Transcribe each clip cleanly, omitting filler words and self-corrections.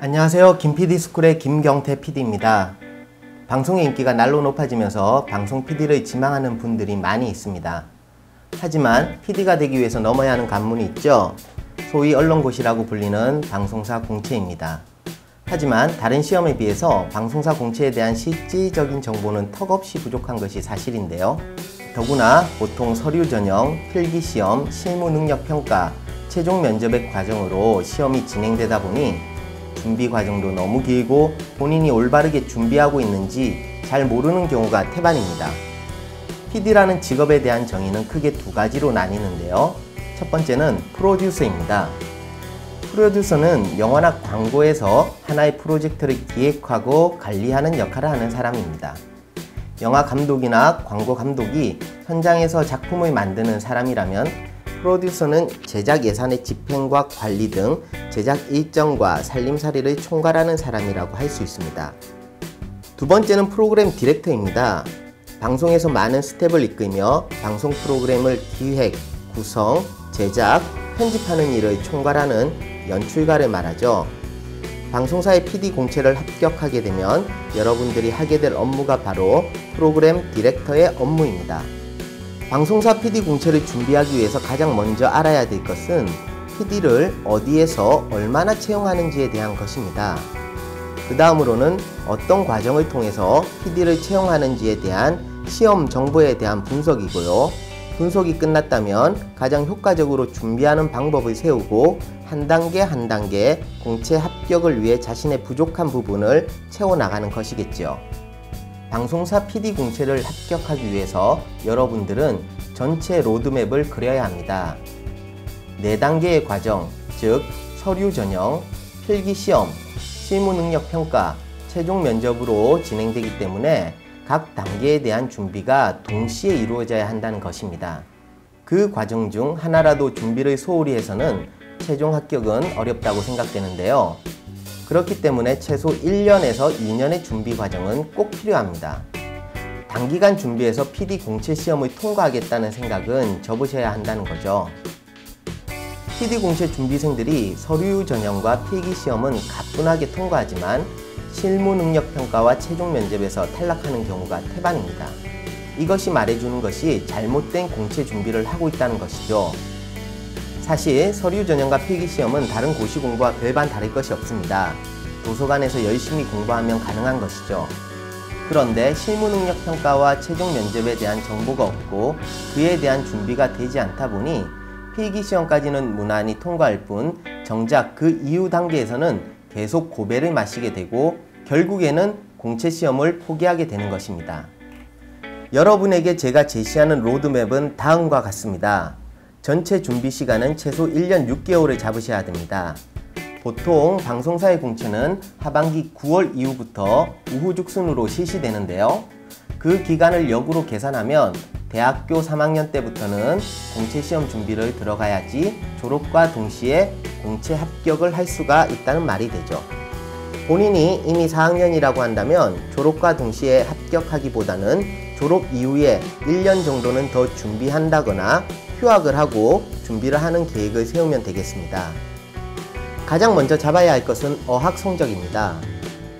안녕하세요. 김PD스쿨의 김경태 PD입니다. 방송의 인기가 날로 높아지면서 방송 PD를 지망하는 분들이 많이 있습니다. 하지만 PD가 되기 위해서 넘어야 하는 관문이 있죠. 소위 언론고시라고 불리는 방송사 공채입니다. 하지만 다른 시험에 비해서 방송사 공채에 대한 실질적인 정보는 턱없이 부족한 것이 사실인데요. 더구나 보통 서류 전형, 필기시험, 실무능력평가, 최종 면접의 과정으로 시험이 진행되다 보니 준비 과정도 너무 길고 본인이 올바르게 준비하고 있는지 잘 모르는 경우가 태반입니다. PD라는 직업에 대한 정의는 크게 두 가지로 나뉘는데요. 첫 번째는 프로듀서입니다. 프로듀서는 영화나 광고에서 하나의 프로젝트를 기획하고 관리하는 역할을 하는 사람입니다. 영화 감독이나 광고 감독이 현장에서 작품을 만드는 사람이라면 프로듀서는 제작 예산의 집행과 관리 등 제작 일정과 살림살이를 총괄하는 사람이라고 할 수 있습니다. 두 번째는 프로그램 디렉터입니다. 방송에서 많은 스텝을 이끌며 방송 프로그램을 기획, 구성, 제작, 편집하는 일을 총괄하는 연출가를 말하죠. 방송사의 PD 공채를 합격하게 되면 여러분들이 하게 될 업무가 바로 프로그램 디렉터의 업무입니다. 방송사 PD 공채를 준비하기 위해서 가장 먼저 알아야 될 것은 PD를 어디에서 얼마나 채용하는지에 대한 것입니다. 그 다음으로는 어떤 과정을 통해서 PD를 채용하는지에 대한 시험 정보에 대한 분석이고요. 분석이 끝났다면 가장 효과적으로 준비하는 방법을 세우고 한 단계 한 단계 공채 합격을 위해 자신의 부족한 부분을 채워나가는 것이겠죠. 방송사 PD 공채를 합격하기 위해서 여러분들은 전체 로드맵을 그려야 합니다. 4단계의 과정, 즉 서류 전형, 필기시험, 실무능력평가, 최종 면접으로 진행되기 때문에 각 단계에 대한 준비가 동시에 이루어져야 한다는 것입니다. 그 과정 중 하나라도 준비를 소홀히 해서는 최종 합격은 어렵다고 생각되는데요. 그렇기 때문에 최소 1년에서 2년의 준비 과정은 꼭 필요합니다. 단기간 준비해서 PD 공채 시험을 통과하겠다는 생각은 접으셔야 한다는 거죠. PD 공채 준비생들이 서류 전형과 필기 시험은 가뿐하게 통과하지만 실무 능력 평가와 최종 면접에서 탈락하는 경우가 태반입니다. 이것이 말해주는 것이 잘못된 공채 준비를 하고 있다는 것이죠. 사실 서류 전형과 필기시험은 다른 고시 공부와 별반 다를 것이 없습니다. 도서관에서 열심히 공부하면 가능한 것이죠. 그런데 실무능력평가와 최종 면접에 대한 정보가 없고 그에 대한 준비가 되지 않다 보니 필기시험까지는 무난히 통과할 뿐 정작 그 이후 단계에서는 계속 고배를 마시게 되고 결국에는 공채시험을 포기하게 되는 것입니다. 여러분에게 제가 제시하는 로드맵은 다음과 같습니다. 전체 준비 시간은 최소 1년 6개월을 잡으셔야 됩니다. 보통 방송사의 공채는 하반기 9월 이후부터 우후죽순으로 실시되는데요. 그 기간을 역으로 계산하면 대학교 3학년 때부터는 공채시험 준비를 들어가야지 졸업과 동시에 공채 합격을 할 수가 있다는 말이 되죠. 본인이 이미 4학년이라고 한다면 졸업과 동시에 합격하기보다는 졸업 이후에 1년 정도는 더 준비한다거나 휴학을 하고 준비를 하는 계획을 세우면 되겠습니다. 가장 먼저 잡아야 할 것은 어학 성적입니다.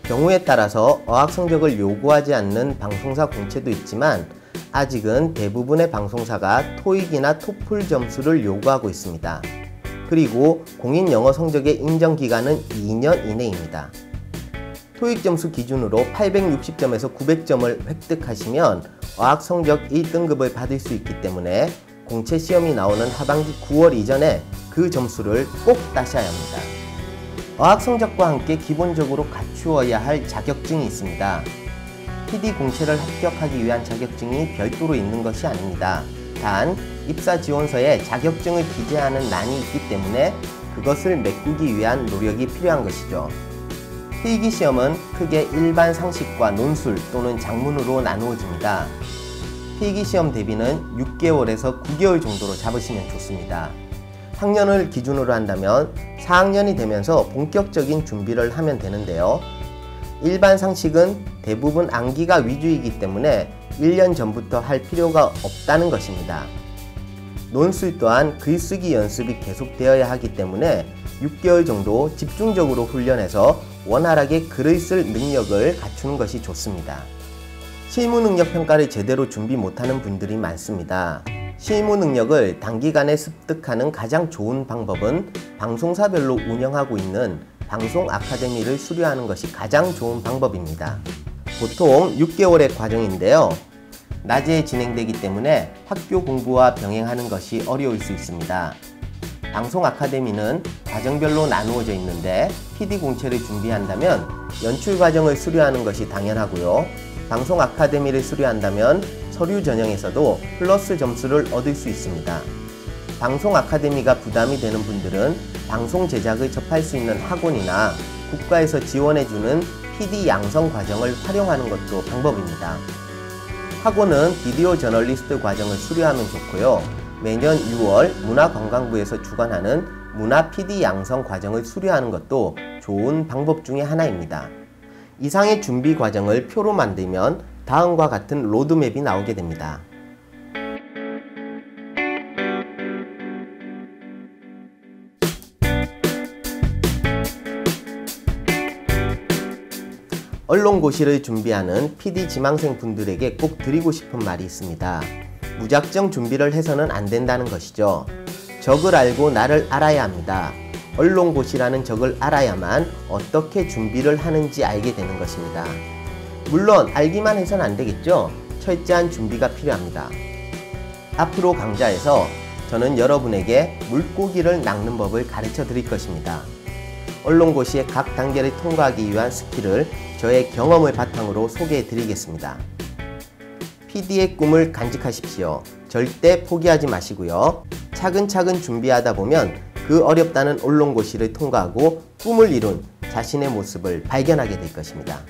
경우에 따라서 어학 성적을 요구하지 않는 방송사 공채도 있지만 아직은 대부분의 방송사가 토익이나 토플 점수를 요구하고 있습니다. 그리고 공인 영어 성적의 인정 기간은 2년 이내입니다. 토익 점수 기준으로 860점에서 900점을 획득하시면 어학 성적 1등급을 받을 수 있기 때문에 공채 시험이 나오는 하반기 9월 이전에 그 점수를 꼭 따셔야 합니다. 어학 성적과 함께 기본적으로 갖추어야 할 자격증이 있습니다. PD 공채를 합격하기 위한 자격증이 별도로 있는 것이 아닙니다. 단, 입사 지원서에 자격증을 기재하는 난이 있기 때문에 그것을 메꾸기 위한 노력이 필요한 것이죠. 필기시험은 크게 일반 상식과 논술 또는 작문으로 나누어집니다. 필기시험 대비는 6개월에서 9개월 정도로 잡으시면 좋습니다. 학년을 기준으로 한다면 4학년이 되면서 본격적인 준비를 하면 되는데요. 일반 상식은 대부분 암기가 위주이기 때문에 1년 전부터 할 필요가 없다는 것입니다. 논술 또한 글쓰기 연습이 계속되어야 하기 때문에 6개월 정도 집중적으로 훈련해서 원활하게 글을 쓸 능력을 갖추는 것이 좋습니다. 실무 능력 평가를 제대로 준비 못하는 분들이 많습니다. 실무 능력을 단기간에 습득하는 가장 좋은 방법은 방송사별로 운영하고 있는 방송 아카데미를 수료하는 것이 가장 좋은 방법입니다. 보통 6개월의 과정인데요. 낮에 진행되기 때문에 학교 공부와 병행하는 것이 어려울 수 있습니다. 방송 아카데미는 과정별로 나누어져 있는데 PD 공채를 준비한다면 연출 과정을 수료하는 것이 당연하고요. 방송 아카데미를 수료한다면 서류 전형에서도 플러스 점수를 얻을 수 있습니다. 방송 아카데미가 부담이 되는 분들은 방송 제작을 접할 수 있는 학원이나 국가에서 지원해주는 PD 양성 과정을 활용하는 것도 방법입니다. 학원은 비디오 저널리스트 과정을 수료하면 좋고요. 매년 6월 문화관광부에서 주관하는 문화 PD 양성 과정을 수료하는 것도 좋은 방법 중에 하나입니다. 이상의 준비 과정을 표로 만들면 다음과 같은 로드맵이 나오게 됩니다. 언론고시를 준비하는 PD 지망생 분들에게 꼭 드리고 싶은 말이 있습니다. 무작정 준비를 해서는 안 된다는 것이죠. 적을 알고 나를 알아야 합니다. 언론고시라는 적을 알아야만 어떻게 준비를 하는지 알게 되는 것입니다. 물론 알기만 해서는 안 되겠죠. 철저한 준비가 필요합니다. 앞으로 강좌에서 저는 여러분에게 물고기를 낚는 법을 가르쳐 드릴 것입니다. 언론고시의 각 단계를 통과하기 위한 스킬을 저의 경험을 바탕으로 소개해 드리겠습니다. PD의 꿈을 간직하십시오. 절대 포기하지 마시고요. 차근차근 준비하다 보면 그 어렵다는 언론고시를 통과하고 꿈을 이룬 자신의 모습을 발견하게 될 것입니다.